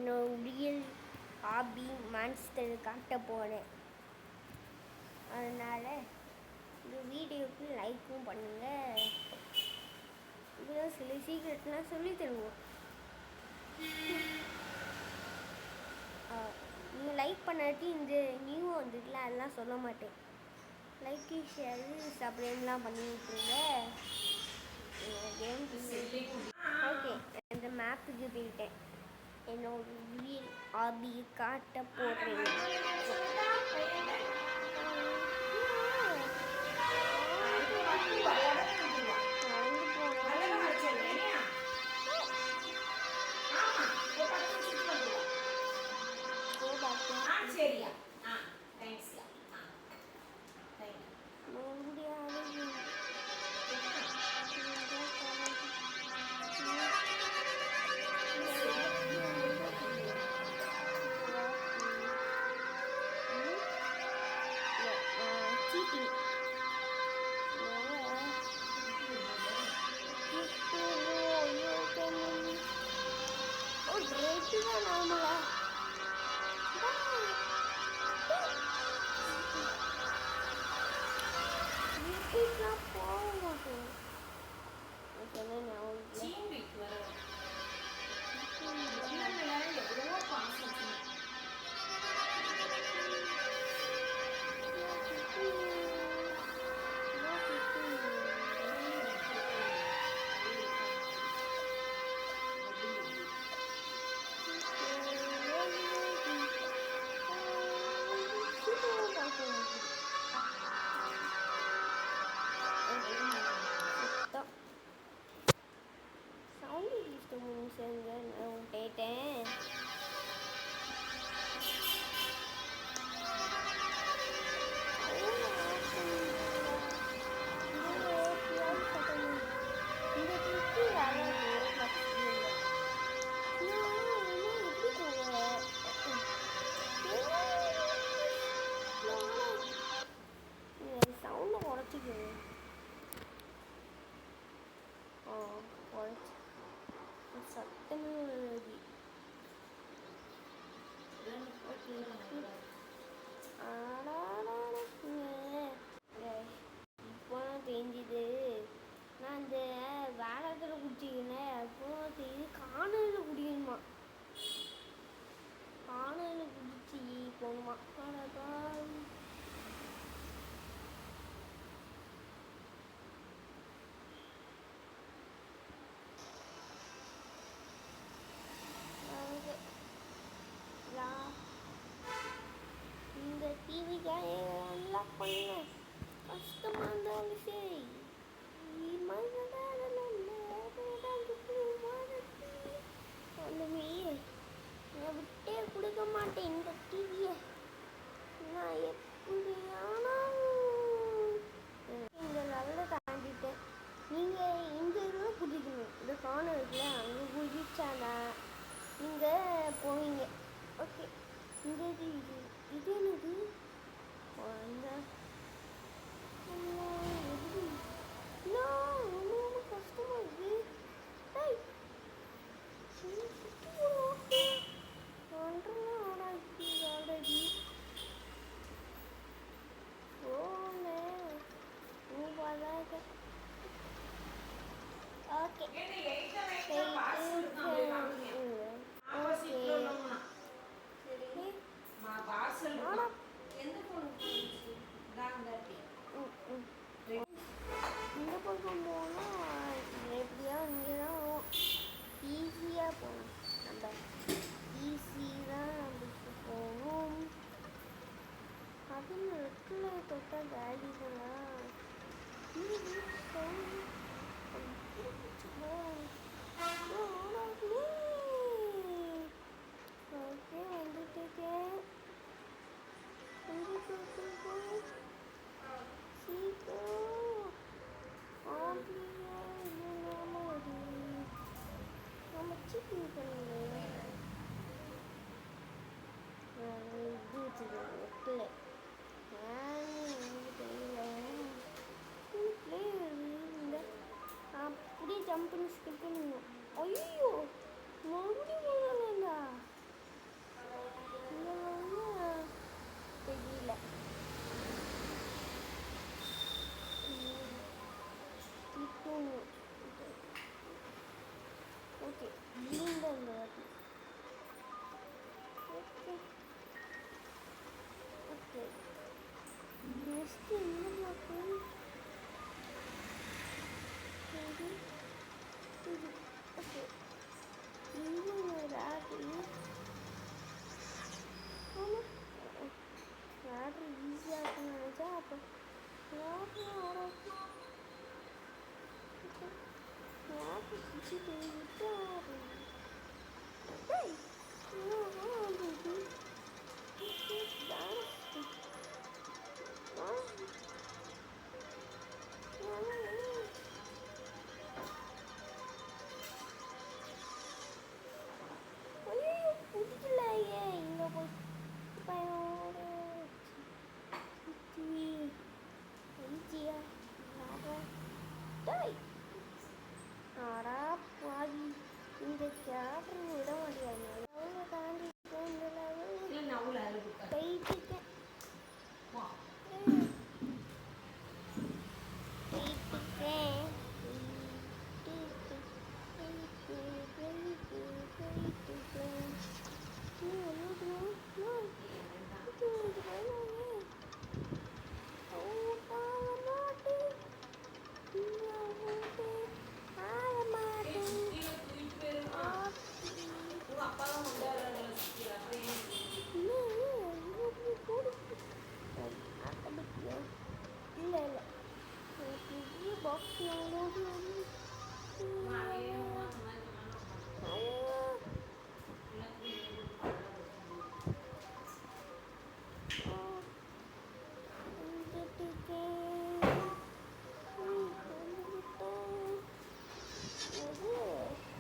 என்னோட real hobby monster காட்ட போகிறேன். அதனால் இந்த வீடியோவுக்கு லைக்கும் பண்ணுங்கள். இதெல்லாம் சில சீக்ரெட்லாம் சொல்லி தருவோம். நீங்கள் லைக் பண்ணாட்டி இந்த நியூ வந்துட்டுல அதெல்லாம் சொல்ல மாட்டேன். லைக்கு ஷேரு சப்ஸ்கிரைப்லாம் பண்ணி விட்டுருங்க. கேம் ஓகே, அந்த மேப்புக்கு போயிட்டேன். என்னோட ரியல் ஹாபியை காட்ட போடுறேன். சரியா? தேங்க்ஸ். தெரிஞ்சுது. நான் இந்த வேலத்தில் குடிச்சிக்கினேன். அப்போ இது காணலில் குடிக்கணுமா, காணலில் குடிச்சி போகணுமா. இந்த டிவிக்காக நல்லா பண்ண கஷ்டமாக இருந்தாலும் சரி, அந்த மாரி நான் விட்டே கொடுக்க மாட்டேன். இந்த டிவியை நான் எப்படி ஆனாலும் இந்த நல்ல தாண்டிட்டேன். நீங்கள் இந்த இதெல்லாம் குதிக்கணும். இந்த காணம் இருக்குல்ல, அங்கே குதிச்சானா நீங்கள் போவீங்க. ஓகே, இந்த இது என்னது அந்த ரொம்ப கஷ்டமா இருக்கு. ஆல்ரெடி க்ளீன் தான் இந்த வாட்டி. ஓகே ஓகே நெக்ஸ்ட் என்ன பார்ப்போம். இது இது ஓகே இது ராட்ரி. ஆமாம் ராட்ரி ஈஸியாக இருக்குன்னு நினச்சா அப்போ ராட்ரி ஆராய்ச்சி ராட்ரி பிடிச்சிட்டு விட்டாரு. டேய் ஐயோ பிடிக்கலையே இங்கே போய் பயோட ஐச்சியா டேய் ஆடா பாவி இந்த கேரக்டர் விட முடியாது. அவங்க தாண்டி இந்த லெவல் இல்லை நான் அவ்வளோ அழகு போயிட்டுருக்கேன். வா உங்கள் அப்பா தான் கொண்டாடுறாங்க அப்புறம் இல்லை இல்லை பெரிய பாக்ஸ்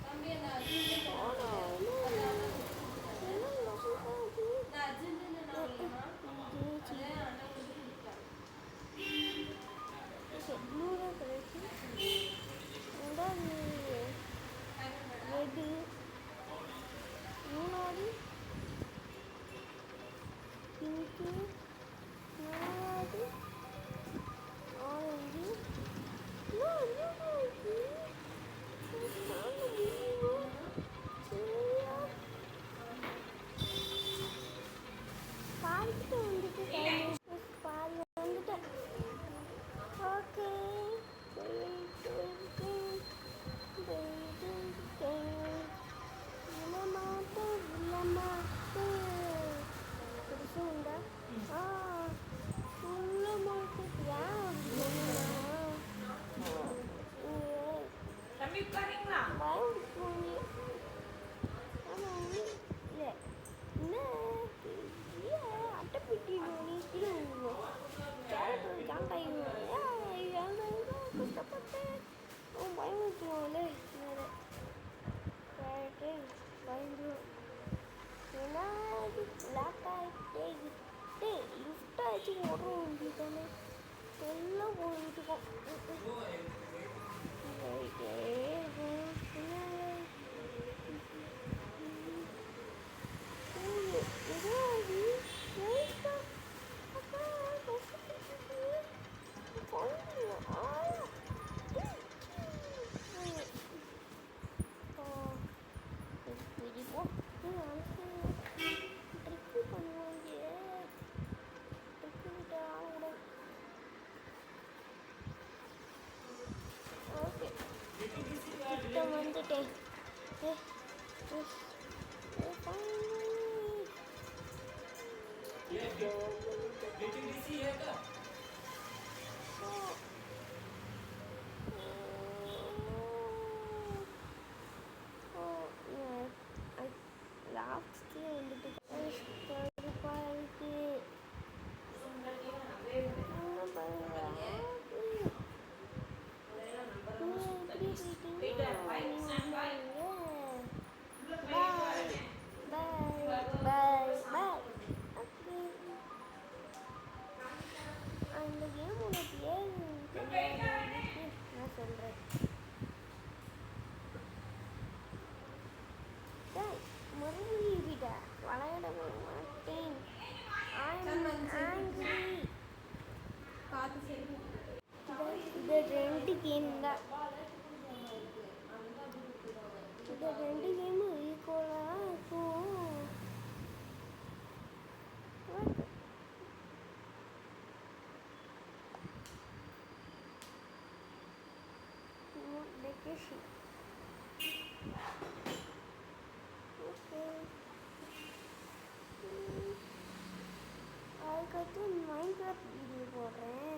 தம்பி அந்த அர்ஜென்ட் ரெட்டு மூணாவது பிங்க்கு நாலாவது ஆரஞ்சு பாதிக்கிட்டு வந்துட்டு பாதி வந்துட்டேன். ஓகே போயிட்டு இருக்கேன் போயிட்டு இருக்கேன் விழமாட்டேன் விழமாட்டேன் புதுசுண்டா உள்ள மாட்டேன் ஏன் தம்பி உட்காரீங்களா பயம் போய் ஆனால் இல்லை என்ன இல்லை அட்டைப்பெட்டி நீக்கிட்டு கேரக்டர் ஜாங்காயிடுவோம் கஷ்டப்பட்டு அவன் பயம் வச்சுருவாங்களே வேறு கேரக்டர் பயந்துடும். ஏன்னா இது பிளாக் ஆகிட்டே கிட்டே லிஃப்ட் ஆச்சு ஓடுற வேண்டியதானே எல்லாம் போயிட்டு இருக்கோம். போயிட்டே இருக்கும் எதாவது அப்பா கஷ்டப்பட்டு ட்ரிக்கு பண்ணுவாங்க ட்ரிக்கு கிட்ட ஆகக்கூடாது. ஓகே கிட்ட வந்துட்டேன். லாஸ்ட்லேயே வந்துட்டு கடுப்பாக இருக்கு. அந்த கேமோட பேர் ஆயிடுச்சு. ஓகே, அதுக்கடுத்து மைன்கிராஃப்ட் வீடியோ போடுறேன்.